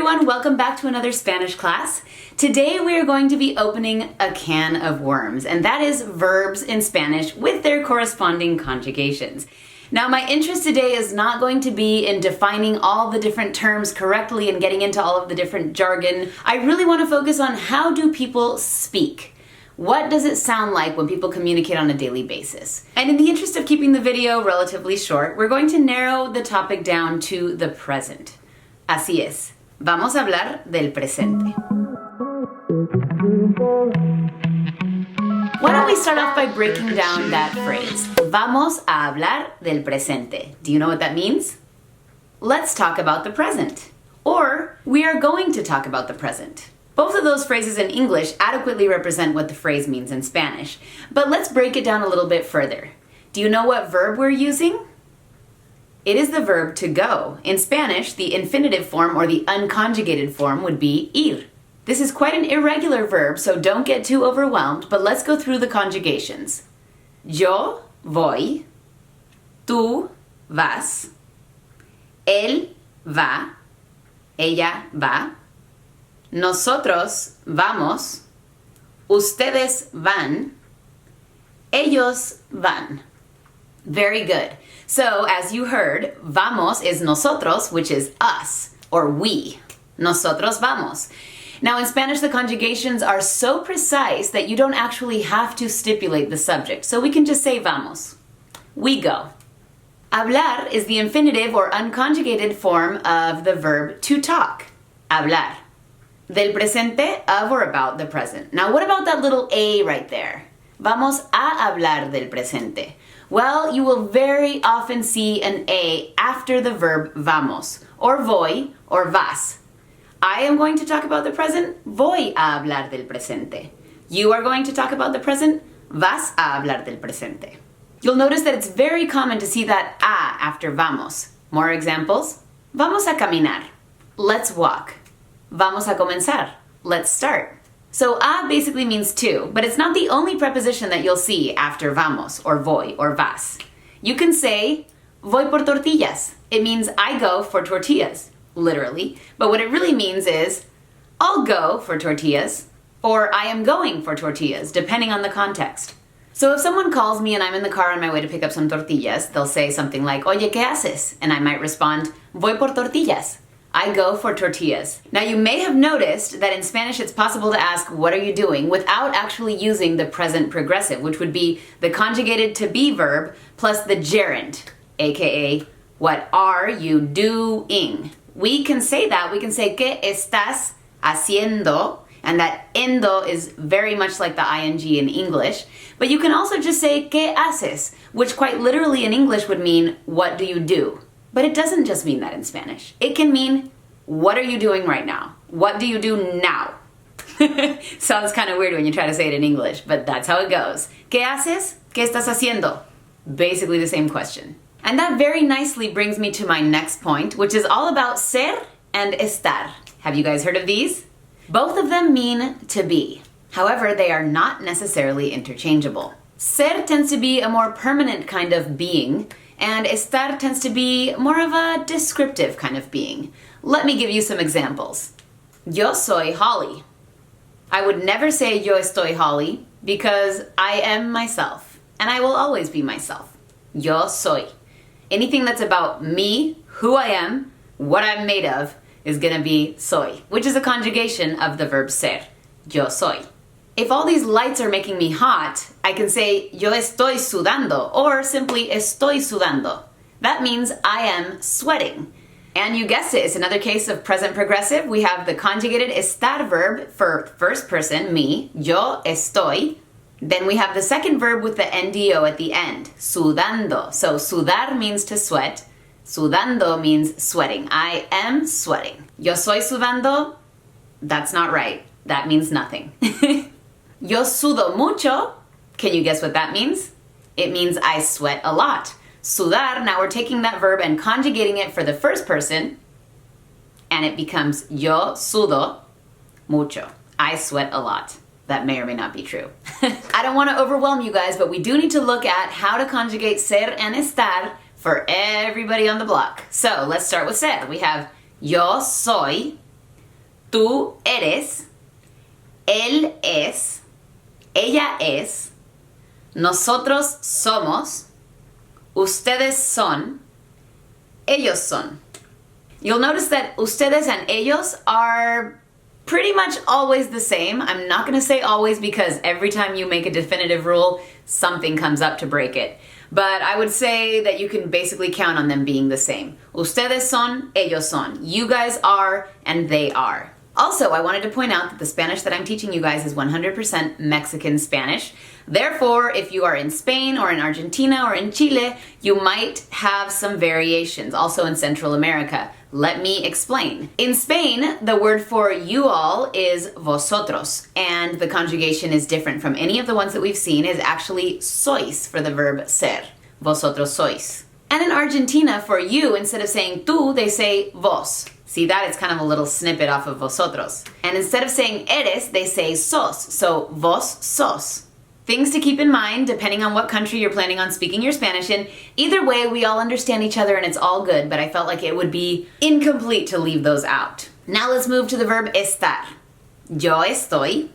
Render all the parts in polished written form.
everyone, welcome back to another Spanish class. Today we are going to be opening a can of worms, and that is verbs in Spanish with their corresponding conjugations. Now my interest today is not going to be in defining all the different terms correctly and getting into all of the different jargon. I really want to focus on how do people speak? What does it sound like when people communicate on a daily basis? And in the interest of keeping the video relatively short, we're going to narrow the topic down to the present. Así es. Vamos a hablar del presente. Why don't we start off by breaking down that phrase? Vamos a hablar del presente. Do you know what that means? Let's talk about the present. Or, we are going to talk about the present. Both of those phrases in English adequately represent what the phrase means in Spanish. But let's break it down a little bit further. Do you know what verb we're using? It is the verb to go. In Spanish, the infinitive form or the unconjugated form would be ir. This is quite an irregular verb, so don't get too overwhelmed, but let's go through the conjugations. Yo voy, tú vas, él va, ella va, nosotros vamos, ustedes van, ellos van. Very good. So, as you heard, vamos is nosotros, which is us, or we. Nosotros vamos. Now, in Spanish, the conjugations are so precise that you don't actually have to stipulate the subject, so we can just say vamos. We go. Hablar is the infinitive or unconjugated form of the verb to talk. Hablar. Del presente, of or about the present. Now, what about that little a right there? Vamos a hablar del presente. Well, you will very often see an a after the verb vamos, or voy, or vas. I am going to talk about the present. Voy a hablar del presente. You are going to talk about the present. Vas a hablar del presente. You'll notice that it's very common to see that a after vamos. More examples. Vamos a caminar. Let's walk. Vamos a comenzar. Let's start. So a basically means to, but it's not the only preposition that you'll see after vamos, or voy, or vas. You can say, voy por tortillas. It means I go for tortillas, literally. But what it really means is, I'll go for tortillas, or I am going for tortillas, depending on the context. So if someone calls me and I'm in the car on my way to pick up some tortillas, they'll say something like, oye, ¿qué haces? And I might respond, voy por tortillas. I go for tortillas. Now you may have noticed that in Spanish it's possible to ask, what are you doing, without actually using the present progressive, which would be the conjugated to be verb plus the gerund, aka, what are you doing? We can say that, we can say, ¿qué estás haciendo? And that endo is very much like the ing in English. But you can also just say, ¿qué haces? Which quite literally in English would mean, what do you do? But it doesn't just mean that in Spanish. It can mean, what are you doing right now? What do you do now? Sounds kind of weird when you try to say it in English, but that's how it goes. ¿Qué haces? ¿Qué estás haciendo? Basically the same question. And that very nicely brings me to my next point, which is all about ser and estar. Have you guys heard of these? Both of them mean to be. However, they are not necessarily interchangeable. Ser tends to be a more permanent kind of being, and estar tends to be more of a descriptive kind of being. Let me give you some examples. Yo soy Holly. I would never say yo estoy Holly because I am myself, and I will always be myself. Yo soy. Anything that's about me, who I am, what I'm made of, is gonna be soy, which is a conjugation of the verb ser. Yo soy. If all these lights are making me hot, I can say yo estoy sudando, or simply estoy sudando. That means I am sweating. And you guessed it, it's another case of present progressive. We have the conjugated estar verb for first person, me, yo estoy. Then we have the second verb with the NDO at the end, sudando. So sudar means to sweat. Sudando means sweating. I am sweating. Yo soy sudando? That's not right. That means nothing. Yo sudo mucho. Can you guess what that means? It means I sweat a lot. Sudar, now we're taking that verb and conjugating it for the first person, and it becomes yo sudo mucho. I sweat a lot. That may or may not be true. I don't want to overwhelm you guys, but we do need to look at how to conjugate ser and estar for everybody on the block. So let's start with ser. We have yo soy Tú eres, él es, ella es, nosotros somos, ustedes son, ellos son. You'll notice that ustedes and ellos are pretty much always the same. I'm not going to say always because every time you make a definitive rule, something comes up to break it. But I would say that you can basically count on them being the same. Ustedes son, ellos son. You guys are, and they are. Also, I wanted to point out that the Spanish that I'm teaching you guys is 100% Mexican Spanish. Therefore, if you are in Spain or in Argentina or in Chile, you might have some variations, also in Central America. Let me explain. In Spain, the word for you all is vosotros, and the conjugation is different from any of the ones that we've seen. Is actually sois for the verb ser. Vosotros sois. And in Argentina, for you, instead of saying tú, they say vos. See that? It's kind of a little snippet off of vosotros. And instead of saying eres, they say sos. So vos sos. Things to keep in mind, depending on what country you're planning on speaking your Spanish in. Either way, we all understand each other and it's all good, but I felt like it would be incomplete to leave those out. Now let's move to the verb estar. Yo estoy,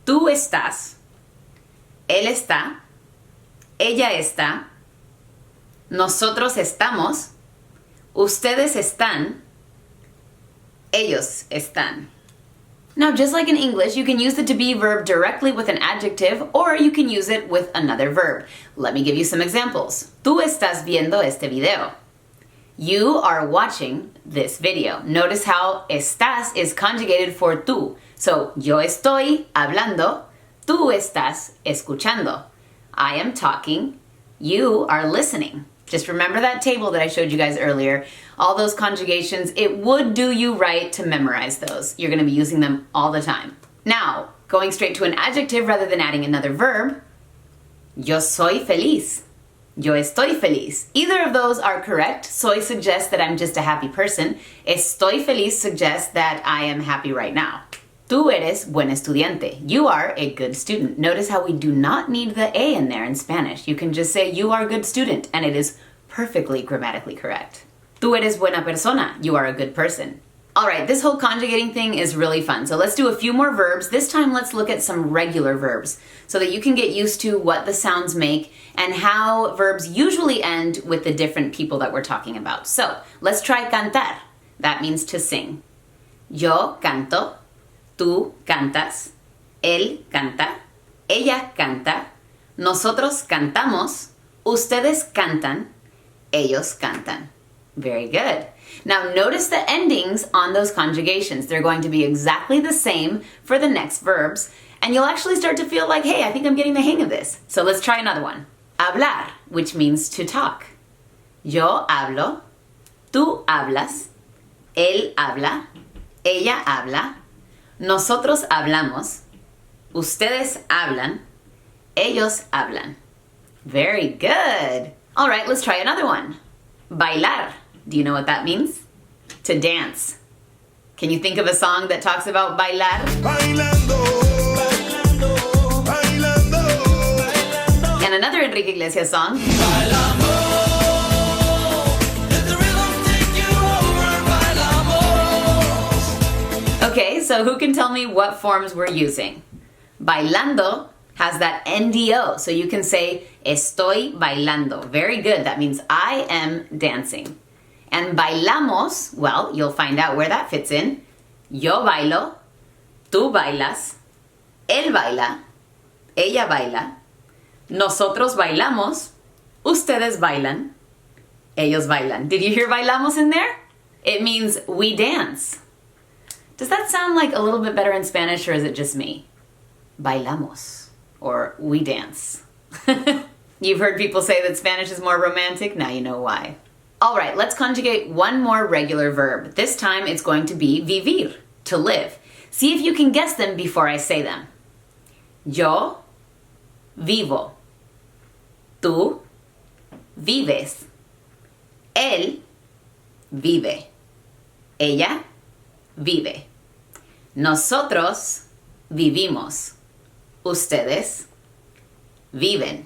tú estás, él está, ella está, nosotros estamos, ustedes están, ellos están. Now, just like in English, you can use the to be verb directly with an adjective, or you can use it with another verb. Let me give you some examples. Tú estás viendo este video. You are watching this video. Notice how estás is conjugated for tú. So, yo estoy hablando, tú estás escuchando. I am talking, you are listening. Just remember that table that I showed you guys earlier. All those conjugations, it would do you right to memorize those. You're going to be using them all the time. Now, going straight to an adjective rather than adding another verb. Yo soy feliz. Yo estoy feliz. Either of those are correct. Soy suggests that I'm just a happy person. Estoy feliz suggests that I am happy right now. Tú eres buen estudiante. You are a good student. Notice how we do not need the A in there in Spanish. You can just say you are a good student and it is perfectly grammatically correct. Tú eres buena persona. You are a good person. All right, this whole conjugating thing is really fun. So let's do a few more verbs. This time let's look at some regular verbs so that you can get used to what the sounds make and how verbs usually end with the different people that we're talking about. So let's try cantar. That means to sing. Yo canto. Tú cantas, él canta, ella canta, nosotros cantamos, ustedes cantan, ellos cantan. Very good. Now notice the endings on those conjugations. They're going to be exactly the same for the next verbs, and you'll actually start to feel like, hey, I think I'm getting the hang of this. So let's try another one. Hablar, which means to talk. Yo hablo, tú hablas, él habla, ella habla, nosotros hablamos, ustedes hablan, ellos hablan. Very good. All right, let's try another one. Bailar. Do you know what that means? To dance. Can you think of a song that talks about bailar? Bailando, bailando, bailando, bailando. And another Enrique Iglesias song. Bailamos. Okay, so who can tell me what forms we're using? Bailando has that NDO, so you can say estoy bailando. Very good, that means I am dancing. And bailamos, well, you'll find out where that fits in. Yo bailo, tú bailas, él baila, ella baila, nosotros bailamos, ustedes bailan, ellos bailan. Did you hear bailamos in there? It means we dance. Does that sound like a little bit better in Spanish, or is it just me? Bailamos, or we dance. You've heard people say that Spanish is more romantic, now you know why. All right, let's conjugate one more regular verb. This time it's going to be vivir, to live. See if you can guess them before I say them. Yo vivo. Tú vives. Él vive. Ella vive. Nosotros vivimos. Ustedes viven.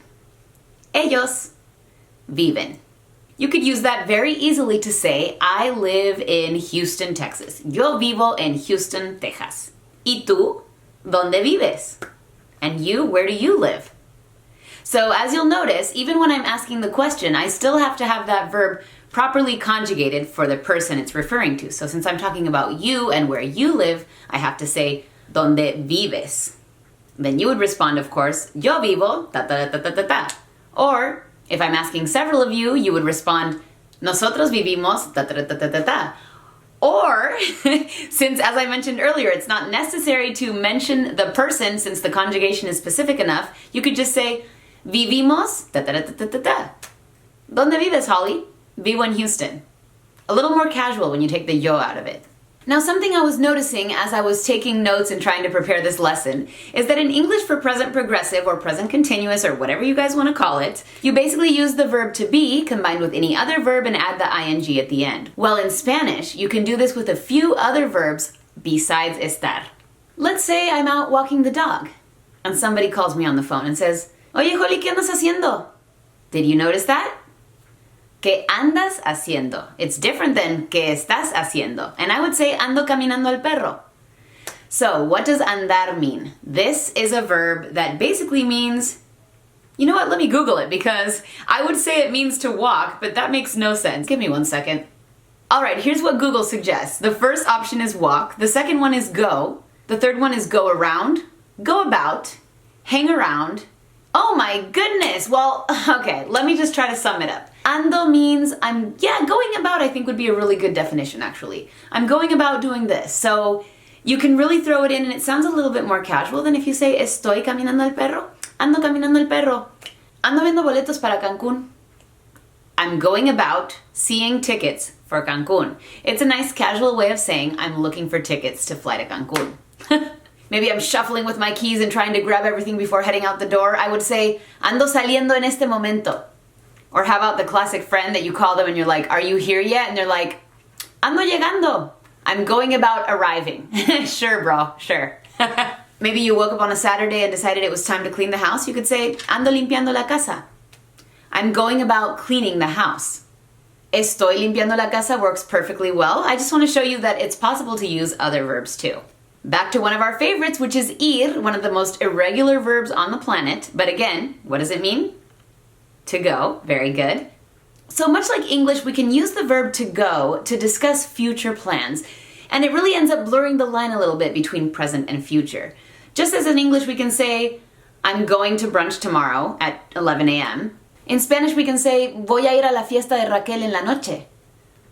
Ellos viven. You could use that very easily to say, I live in Houston, Texas. Yo vivo en Houston, Texas. ¿Y tú? ¿Dónde vives? And you, where do you live? So as you'll notice, even when I'm asking the question, I still have to have that verb properly conjugated for the person it's referring to. So since I'm talking about you and where you live, I have to say, ¿Dónde vives? Then you would respond, of course, yo vivo, ta ta ta ta ta ta. Or, if I'm asking several of you, you would respond, nosotros vivimos, ta ta ta ta ta ta. Or, since as I mentioned earlier, it's not necessary to mention the person since the conjugation is specific enough, you could just say, vivimos, ta ta ta ta ta ta. ¿Dónde vives, Holly? Vivo en Houston. A little more casual when you take the yo out of it. Now, something I was noticing as I was taking notes and trying to prepare this lesson is that in English for present progressive or present continuous or whatever you guys want to call it, you basically use the verb to be combined with any other verb and add the ing at the end. Well, in Spanish, you can do this with a few other verbs besides estar. Let's say I'm out walking the dog and somebody calls me on the phone and says, Oye, Joli, ¿qué andas haciendo? Did you notice that? ¿Qué andas haciendo? It's different than ¿qué estás haciendo? And I would say ando caminando al perro. So what does andar mean? This is a verb that basically means, you know what, let me Google it because I would say it means to walk, but that makes no sense. Give me 1 second. All right, here's what Google suggests. The first option is walk. The second one is go. The third one is go around, go about, hang around. Oh my goodness. Well, okay, let me just try to sum it up. Ando means going about, I think would be a really good definition actually. I'm going about doing this. So you can really throw it in and it sounds a little bit more casual than if you say estoy caminando el perro. Ando caminando el perro. Ando viendo boletos para Cancún. I'm going about seeing tickets for Cancún. It's a nice casual way of saying I'm looking for tickets to fly to Cancún. Maybe I'm shuffling with my keys and trying to grab everything before heading out the door. I would say, ando saliendo en este momento. Or how about the classic friend that you call them and you're like, are you here yet? And they're like, ando llegando. I'm going about arriving. Sure, bro, sure. Maybe you woke up on a Saturday and decided it was time to clean the house. You could say, ando limpiando la casa. I'm going about cleaning the house. Estoy limpiando la casa works perfectly well. I just want to show you that it's possible to use other verbs too. Back to one of our favorites, which is ir, one of the most irregular verbs on the planet. But again, what does it mean? To go. Very good. So much like English, we can use the verb to go to discuss future plans. And it really ends up blurring the line a little bit between present and future. Just as in English we can say, I'm going to brunch tomorrow at 11 a.m. In Spanish we can say, voy a ir a la fiesta de Raquel en la noche.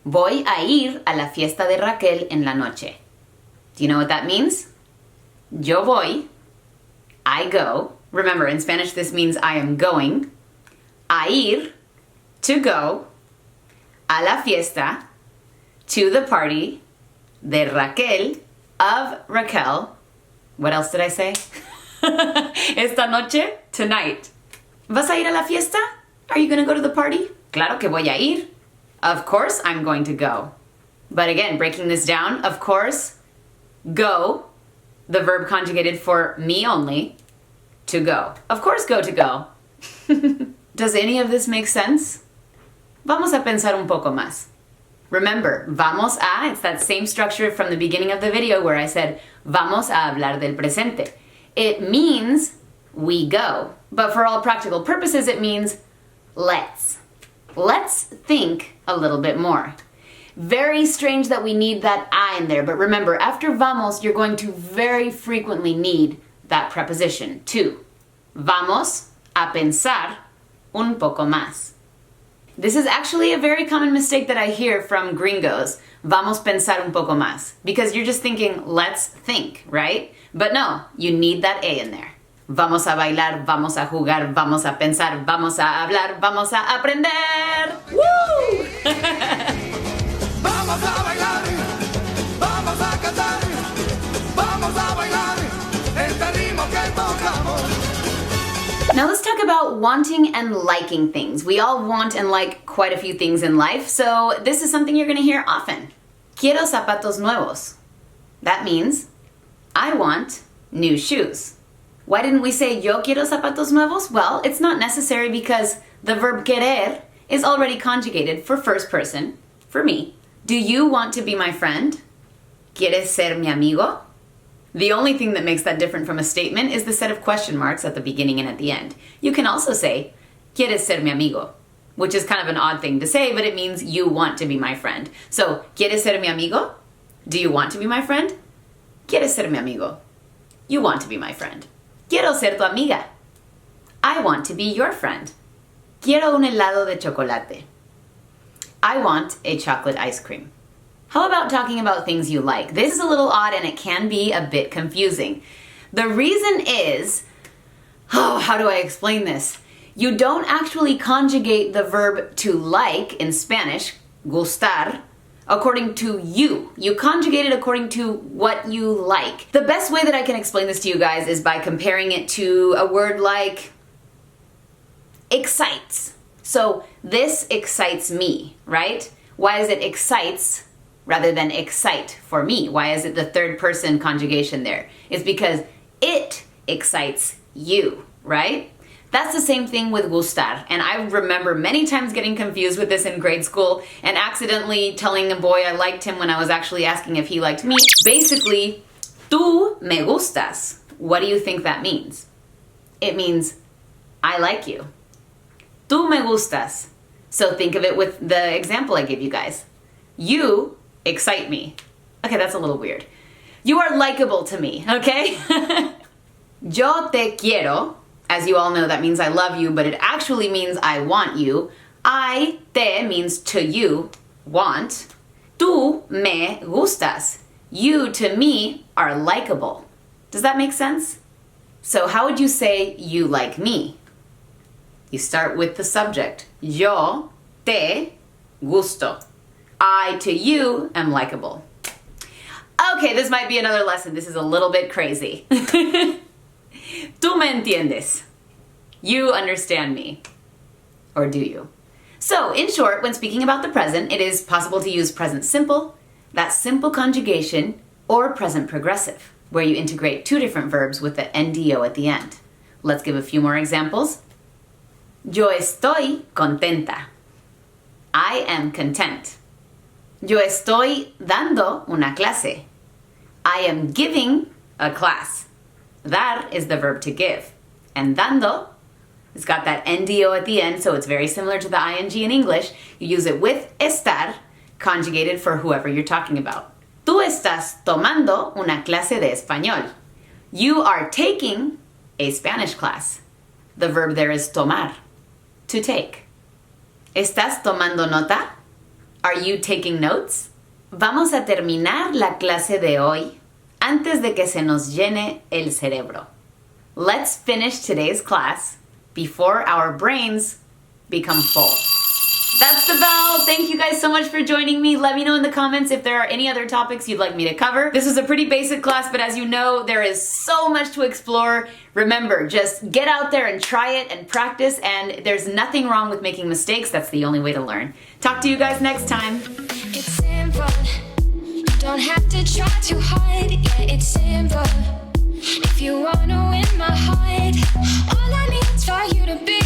Voy a ir a la fiesta de Raquel en la noche. Do you know what that means? Yo voy, I go. Remember, in Spanish this means I am going. A ir, to go. A la fiesta, to the party. De Raquel, of Raquel. What else did I say? Esta noche, tonight. ¿Vas a ir a la fiesta? Are you going to go to the party? Claro que voy a ir. Of course I'm going to go. But again, breaking this down, of course, go, the verb conjugated for me only, to go. Of course, go to go. Does any of this make sense? Vamos a pensar un poco más. Remember, vamos a, it's that same structure from the beginning of the video where I said, vamos a hablar del presente. It means we go. But for all practical purposes, it means let's. Let's think a little bit more. Very strange that we need that I in there, but remember, after vamos, you're going to very frequently need that preposition, to. Vamos a pensar un poco más. This is actually a very common mistake that I hear from gringos. Vamos pensar un poco más. Because you're just thinking, let's think, right? But no, you need that A in there. Vamos a bailar, vamos a jugar, vamos a pensar, vamos a hablar, vamos a aprender. Woo! Vamos a bailar, vamos a cantar, vamos a bailar, este ritmo que tocamos. Now let's talk about wanting and liking things. We all want and like quite a few things in life, so this is something you're going to hear often. Quiero zapatos nuevos. That means I want new shoes. Why didn't we say yo quiero zapatos nuevos? Well, it's not necessary because the verb querer is already conjugated for first person, for me. Do you want to be my friend? ¿Quieres ser mi amigo? The only thing that makes that different from a statement is the set of question marks at the beginning and at the end. You can also say, ¿Quieres ser mi amigo? Which is kind of an odd thing to say, but it means you want to be my friend. So, ¿Quieres ser mi amigo? Do you want to be my friend? ¿Quieres ser mi amigo? You want to be my friend. Quiero ser tu amiga. I want to be your friend. Quiero un helado de chocolate. I want a chocolate ice cream. How about talking about things you like? This is a little odd and it can be a bit confusing. The reason is, how do I explain this? You don't actually conjugate the verb to like in Spanish, gustar, according to you. You conjugate it according to what you like. The best way that I can explain this to you guys is by comparing it to a word like excites. So this excites me, right? Why is it excites rather than excite for me? Why is it the third person conjugation there? It's because it excites you, right? That's the same thing with gustar. And I remember many times getting confused with this in grade school and accidentally telling a boy I liked him when I was actually asking if he liked me. Basically, tú me gustas. What do you think that means? It means I like you. Tú me gustas. So think of it with the example I gave you guys. You excite me. Okay, that's a little weird. You are likable to me, okay? Yo te quiero. As you all know, that means I love you, but it actually means I want you. I te means to you, want. Tú me gustas. You to me are likable. Does that make sense? So how would you say you like me? You start with the subject. Yo te gusto. I to you am likable. Okay, this might be another lesson. This is a little bit crazy. Tú me entiendes. You understand me. Or do you? So, in short, when speaking about the present, it is possible to use present simple, that simple conjugation, or present progressive, where you integrate two different verbs with the NDO at the end. Let's give a few more examples. Yo estoy contenta. I am content. Yo estoy dando una clase. I am giving a class. Dar is the verb to give. And dando, it's got that NDO at the end, so it's very similar to the ing in English. You use it with estar, conjugated for whoever you're talking about. Tú estás tomando una clase de español. You are taking a Spanish class. The verb there is tomar, to take. ¿Estás tomando nota? Are you taking notes? Vamos a terminar la clase de hoy antes de que se nos llene el cerebro. Let's finish today's class before our brains become full. That's the bell. Thank you guys so much for joining me. Let me know in the comments if there are any other topics you'd like me to cover. This was a pretty basic class, but as you know, there is so much to explore. Remember, just get out there and try it and practice, and there's nothing wrong with making mistakes. That's the only way to learn. Talk to you guys next time. It's simple. You don't have to try too hard. Yeah, it's simple. If you wanna win my heart, all I need is for you to be